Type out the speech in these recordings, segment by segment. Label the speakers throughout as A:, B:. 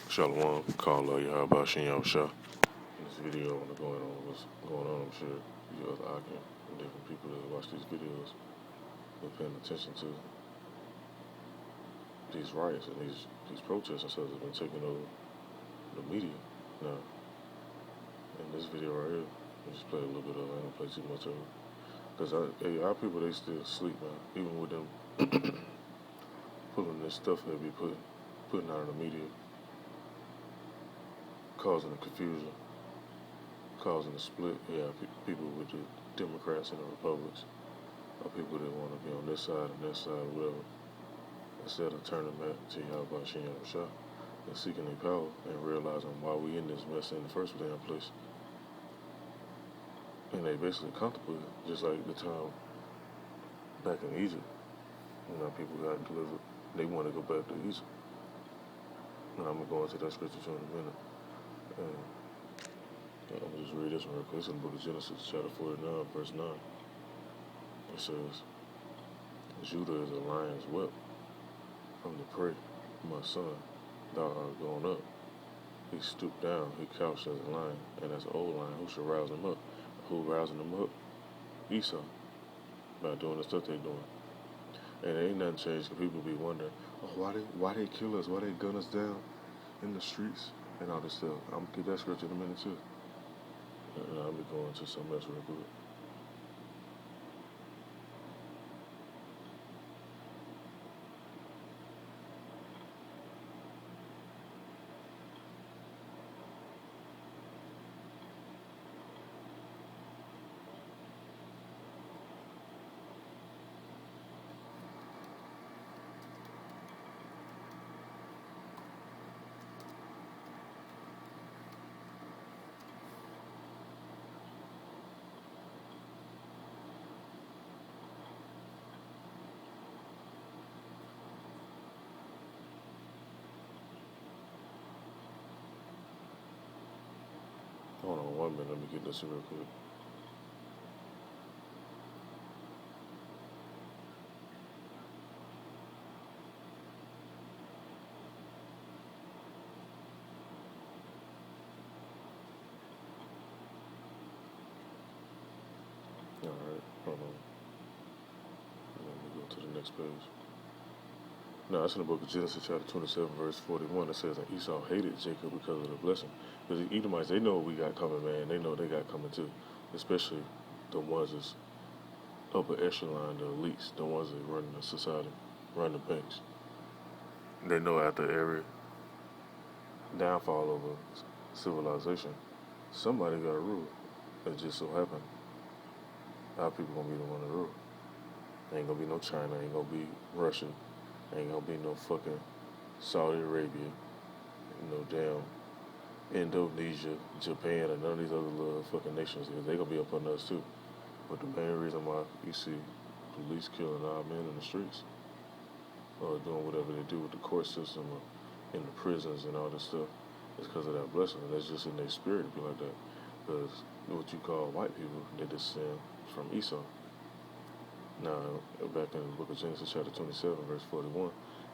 A: Shalom, call Yahweh Shin Shah. In this video, I want to go in on what's going on. I'm sure you other Akim and different people that watch these videos are paying attention to these riots and these protests and stuff that have been taking over the media. Now, in this video right here, I'll just play a little bit of it. I ain't gonna play too much of it. Because our people, they still sleep, man. Even with them pulling this stuff they be putting out in the media, causing the confusion, causing a split. Yeah, people with the Democrats and the Republicans, or people that want to be on this side and that side, whatever. Instead of turning back to Yahweh Shin Shah and seeking their power and realizing why we in this mess in the first damn place. And they basically comfortable, just like the time back in Egypt. You know, people got delivered. They want to go back to Egypt. And I'm going to go into that scripture in a minute. And I'm going to just read this one real quick. It's in the book of Genesis, chapter 49, verse 9. It says, Judah is a lion's whelp from the prey. My son, thou art gone up. He stooped down, he couched as a lion, and as an old lion, who shall rouse him up? Who rousing him up? Esau. By doing the stuff they doing. And ain't nothing changed, because people be wondering, oh, why they kill us? Why they gun us down in the streets? And all this stuff. I'm going to get that scripture in a minute, too. And I'll be going to something else real quick. Hold on 1 minute, let me get this real quick. Alright, hold on. Let me go to the next page. Now, it's in the book of Genesis, chapter 27, verse 41. It says, and Esau hated Jacob because of the blessing. Because the Edomites, they know what we got coming, man. They know they got coming too. Especially the ones that's upper echelon, the elites, the ones that run the society, run the banks. They know after every downfall of a civilization, somebody got to rule. It just so happened our people gonna be the one to rule. Ain't gonna be no China, ain't gonna be Russia, ain't gonna be no fucking Saudi Arabia, no damn Indonesia, Japan, and none of these other little fucking nations. They gonna be up on us too. But the main reason why you see police killing our men in the streets, or doing whatever they do with the court system or in the prisons and all this stuff, is because of that blessing. That's just in their spirit to be like that. Because what you call white people, they descend from Esau. Now, back in the book of Genesis, chapter 27, verse 41,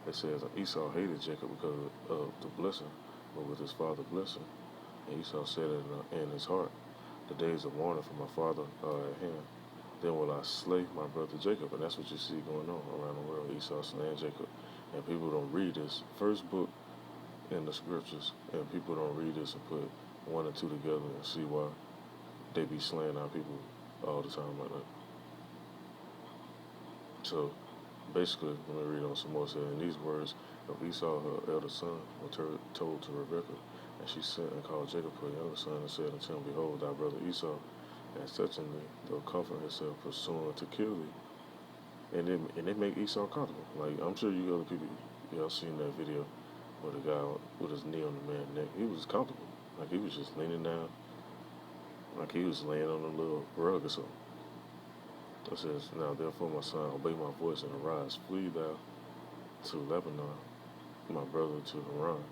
A: it says, Esau hated Jacob because of the blessing, but with his father blessing. And Esau said in his heart, the days of warning for my father are at hand. Then will I slay my brother Jacob. And that's what you see going on around the world. Esau slaying Jacob. And people don't read this first book in the scriptures, and people don't read this and put one and two together and see why they be slaying our people all the time like that. So, basically, let me read on some more. Said, in these words of Esau, her elder son, were told to Rebekah, and she sent and called Jacob her younger son and said unto him, behold, thy brother Esau has touching thee, though comfort himself, pursuing to kill thee. And it make Esau comfortable. Like, I'm sure you other people, y'all seen that video where the guy with his knee on the man's neck, he was comfortable. Like, he was just leaning down, like he was laying on a little rug or something. It says, now therefore, my son, obey my voice and arise. Flee thou to Lebanon, my brother to Haran.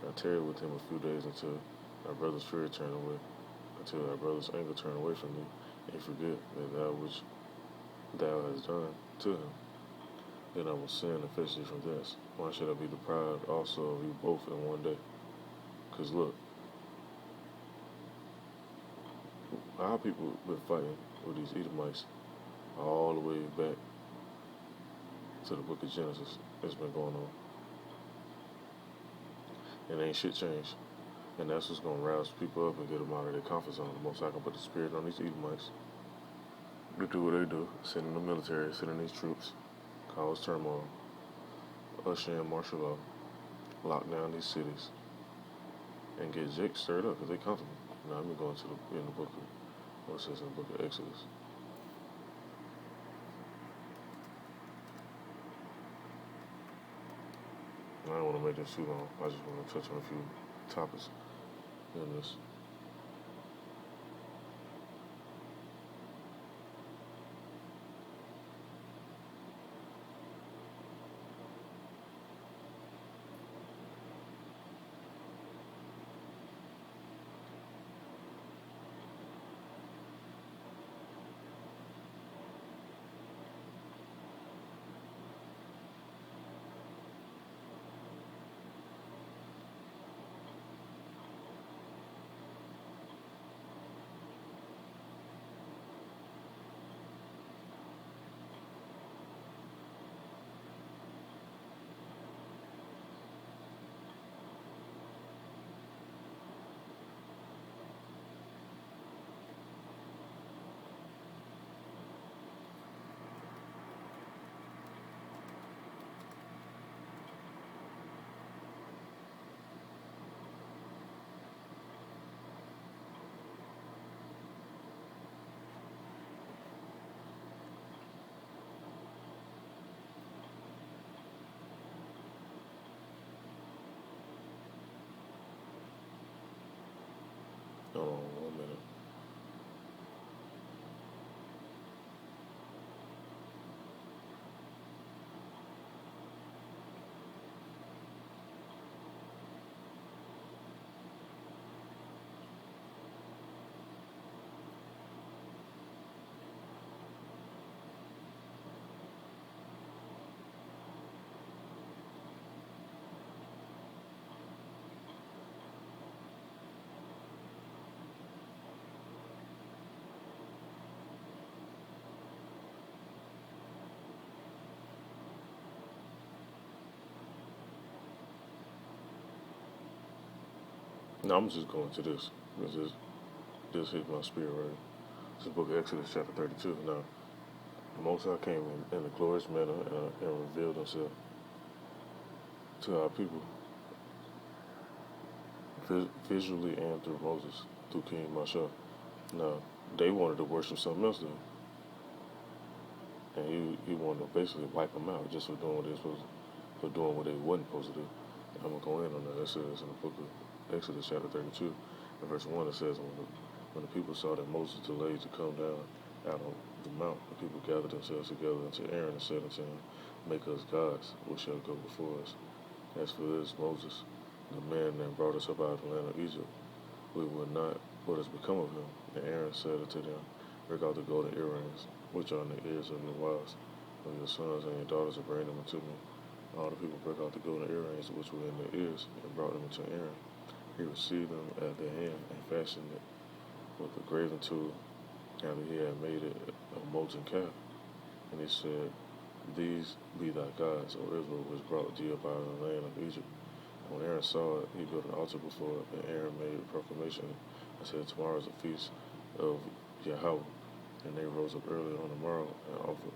A: I tarried with him a few days until our brother's fear turned away, until our brother's anger turned away from me, and forget that which thou hast done to him. Then I will sin effectively from thence. Why should I be deprived also of you both in one day? Because look, our people been fighting with these Edomites all the way back to the book of Genesis. It's been going on. And ain't shit changed. And that's what's going to rouse people up and get them out of their comfort zone. The most I can put the spirit on these Edomites. They do what they do. Send in the military, send in these troops, cause turmoil, usher in martial law, lock down these cities, and get Jake stirred up because they comfortable. Now I'm going to in the book of, what it says in the book of Exodus. I don't want to make this too long. I just want to touch on a few topics in this. Hold on 1 minute. No, I'm just going to this. This hit my spirit right. This is the book of Exodus chapter 32. Now, the Most High came in a glorious manner and revealed himself to our people visually and through Moses, through King Mashah. Now, they wanted to worship something else then. And he wanted to basically wipe them out just for doing what they supposed to, for doing what they wasn't supposed to do. And I'm going to go in on that. It says in the book of Exodus chapter 32, in verse 1, it says, when the people saw that Moses delayed to come down out of the mount, the people gathered themselves together unto Aaron and said unto him, Make us gods, which shall go before us. As for this Moses, the man that brought us up out of the land of Egypt, we would not what has become of him. And Aaron said unto them, Break out the golden earrings, which are in the ears of your wives, of your sons and your daughters, and bring them unto me. All the people broke out the golden earrings which were in their ears, and brought them unto Aaron. He received them at their hand, and fashioned it with a graven tool, after he had made it a molten calf. And he said, These be thy gods, O Israel, which brought thee up out of the land of Egypt. And when Aaron saw it, he built an altar before it, and Aaron made a proclamation and said, Tomorrow is a feast of Yahweh. And they rose up early on the morrow and offered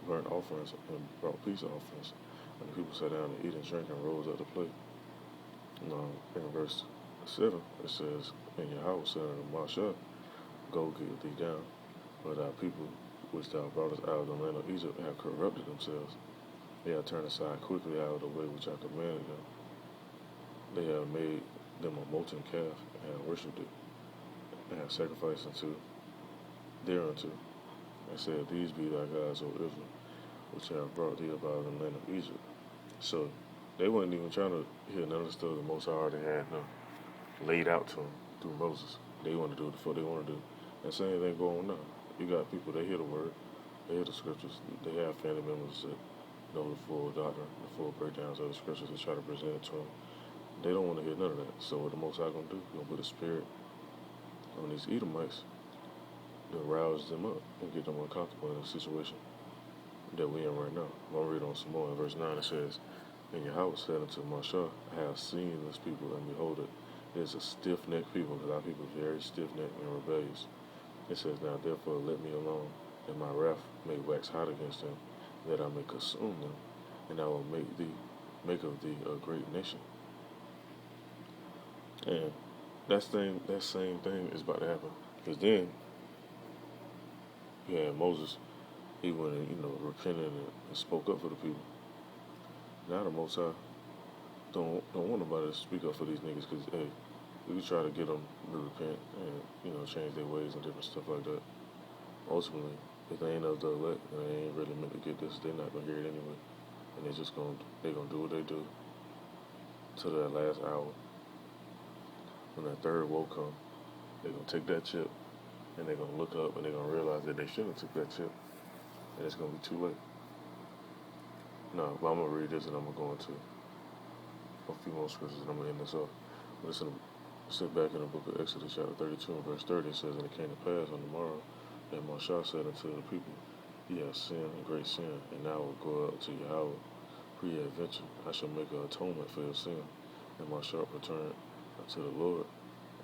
A: burnt offerings and brought peace offerings. And the people sat down to eat and drink and rose up to play. Now, in verse 7, it says, And Yahweh said unto Moshe, Go get thee down, for thy people which thou broughtest out of the land of Egypt have corrupted themselves. They have turned aside quickly out of the way which I commanded them. They have made them a molten calf, and have worshipped it, and have sacrificed thereunto, and said, These be thy gods, O Israel, which have brought thee up out of the land of Egypt. So they weren't even trying to hear none of the stuff the Most High already had laid out to them through Moses. They want to do it before they want to do. And same thing going on now. You got people, they hear the word, they hear the scriptures, they have family members that know the full doctrine, the full breakdowns of the scriptures and try to present it to them. They don't want to hear none of that. So what the Most High gonna do? He gonna put a spirit on these Edomites to rouse them up and get them uncomfortable in the situation that we in right now. I'm gonna read on some more. In verse 9 it says, "And Yahweh said unto Moshe, I have seen this people, and behold it is a stiff-necked people, because our people are very stiff-necked and rebellious. It says, Now therefore let me alone, that my wrath may wax hot against them, that I may consume them, and I will make of thee a great nation." And that same thing is about to happen. Because then you had Moses, he went and, repented and spoke up for the people. Now the Most High don't want nobody to speak up for these niggas, because, hey, we can try to get them to repent and, change their ways and different stuff like that. Ultimately, if they ain't of the elect and they ain't really meant to get this, they're not going to hear it anyway. And they're gonna do what they do till that last hour. When that third woe come, they're going to take that chip and they're going to look up and they're going to realize that they shouldn't have took that chip. And it's going to be too late. No, but I'm going to read this and I'm going to go into a few more scriptures and I'm going to end this off. Listen, sit back in the book of Exodus chapter 32 and verse 30. It says, "And it came to pass on the morrow that Moshe said unto the people, Ye have sinned a great sin, and now will go up to Yahweh. Peradventure, I shall make an atonement for your sin. And Moshe returned unto the Lord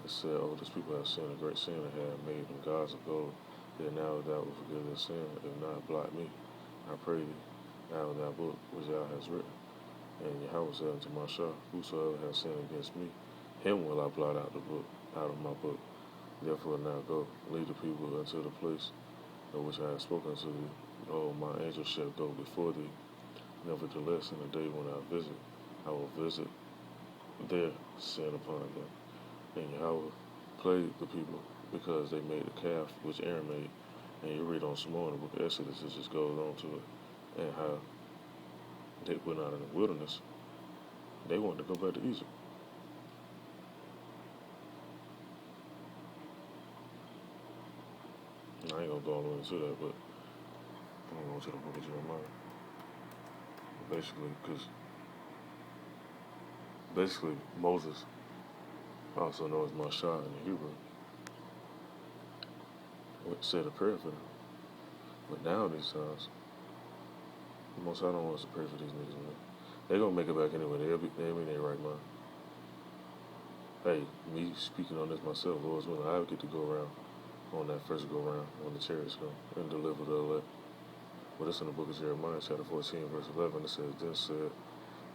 A: and said, Oh, this people have sinned a great sin, and have made them gods of gold. Then now thou wilt forgive their sin, if not blot me, I pray thee, out of thy book which thou hast written. And Yahweh said unto Moshe, Whosoever hath sinned against me, him will I blot out of my book. Therefore now go, lead the people unto the place of which I have spoken to thee. Behold, my angel shall go before thee. Nevertheless, in the day when I will visit their sin upon them. And Yahweh plagued the people because they made a calf which Aaron made." And you read on some more in the book of Exodus, it just goes on to it. And how they went out in the wilderness. They wanted to go back to Egypt. And I ain't going to go all the way into that, but I'm going to go to the book of Jeremiah. Basically, Moses, also known as Moshe in the Hebrew, said a prayer for them. But now these times, Most High don't want us to pray for these niggas, man. They gonna make it back anyway. They'll be in their right mind. Hey, me speaking on this myself, Lord's willing, I'll get to go around on that first go around when the chariots come and deliver the elect. But it's in the book of Jeremiah, chapter 14, verse 11. It says, Then said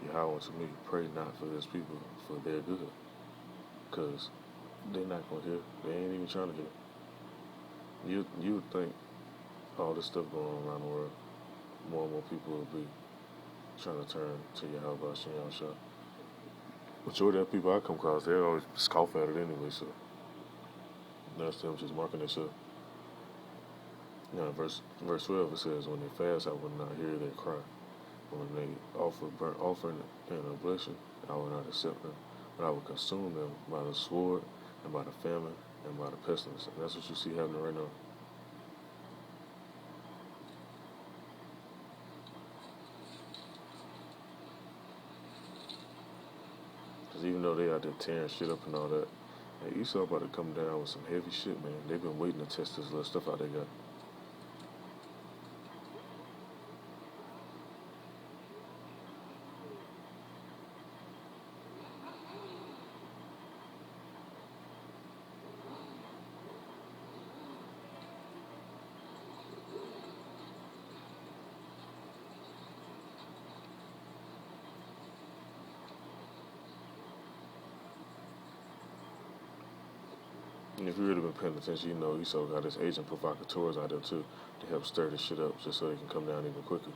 A: Yahweh unto me, Pray not for this people, for their good. Because they're not gonna hear. They ain't even trying to hear. You would think all this stuff going on around the world, more and more people will be trying to turn to Yahweh Hashem Yahshua. Majority of the people I come across, they always scoff at it anyway, so that's them just marking themselves. Now, verse 12, it says, When they fast, I will not hear their cry. When they offer burnt offering and oblation, I will not accept them. But I will consume them by the sword, and by the famine, and by the pestilence. And that's what you see happening right now. Because even though they out there tearing shit up and all that, hey, Esau about to come down with some heavy shit, man. They've been waiting to test this little stuff out they got. And if you really been paying attention, you know Esau got his agent provocateurs out there too to help stir this shit up just so they can come down even quicker.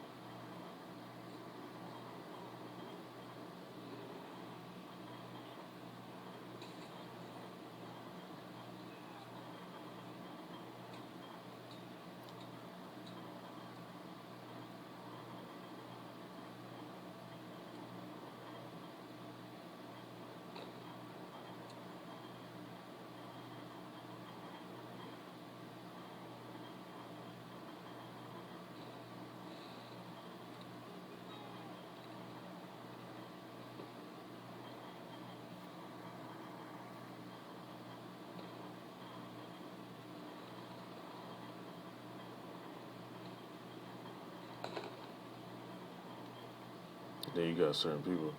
A: Then you got certain people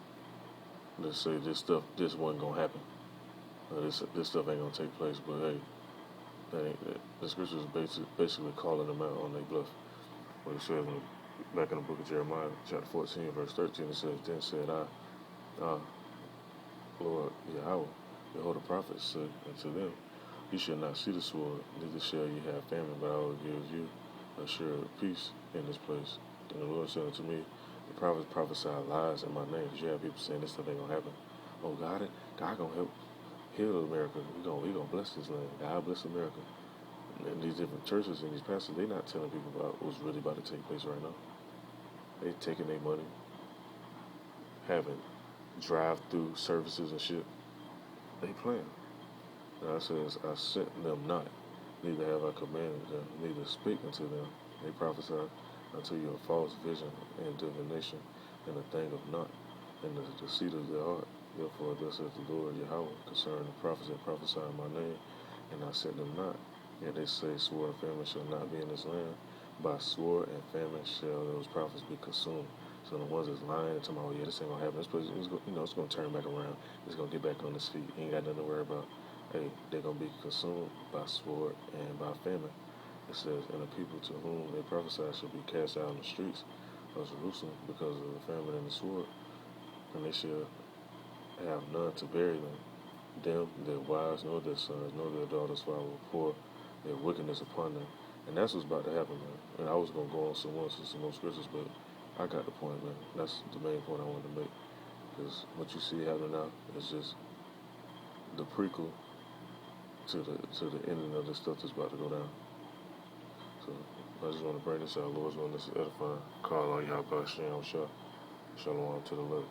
A: that say this wasn't gonna happen. This stuff ain't gonna take place. But hey, the scripture is basically calling them out on their bluff. What it says back in the book of Jeremiah, chapter 14, verse 13, it says, "Then said I, Lord Yahweh, behold, the prophets said unto them, you shall not see the sword, neither shall ye have famine, but I will give you a sure peace in this place." And the Lord said unto me, the prophets prophesy lies in my name, because you have people saying this stuff ain't gonna happen. Oh, God gonna help heal America. He gonna bless this land. God bless America. And these different churches and these pastors, they not telling people about what's really about to take place right now. They taking their money, having drive-through services and shit. They playing. God says, I sent them not, neither have I commanded them, neither speak unto them. They prophesy unto you a false vision and divination, and a thing of naught, and the deceit of their heart. Therefore, thus says the Lord Yahweh concerning the prophets that prophesy in my name, and I sent them not. Yet they say, sword and famine shall not be in this land. By sword and famine shall those prophets be consumed. So the ones that's lying and talking about, oh yeah, this ain't gonna happen. This place, it's gonna turn back around. It's gonna get back on its feet. Ain't got nothing to worry about. Hey, they're gonna be consumed by sword and by famine. It says, and the people to whom they prophesy shall be cast out in the streets of Jerusalem because of the famine and the sword, and they shall have none to bury them, their wives, nor their sons, nor their daughters, for I will pour their wickedness upon them. And that's what's about to happen, man. And I was gonna go on some more scriptures, but I got the point, man. That's the main point I wanted to make. Because what you see happening now is just the prequel to the ending of this stuff that's about to go down. So I just want to bring this out. Lord's willing, this is edifying. Call on y'all by Shalom to the left.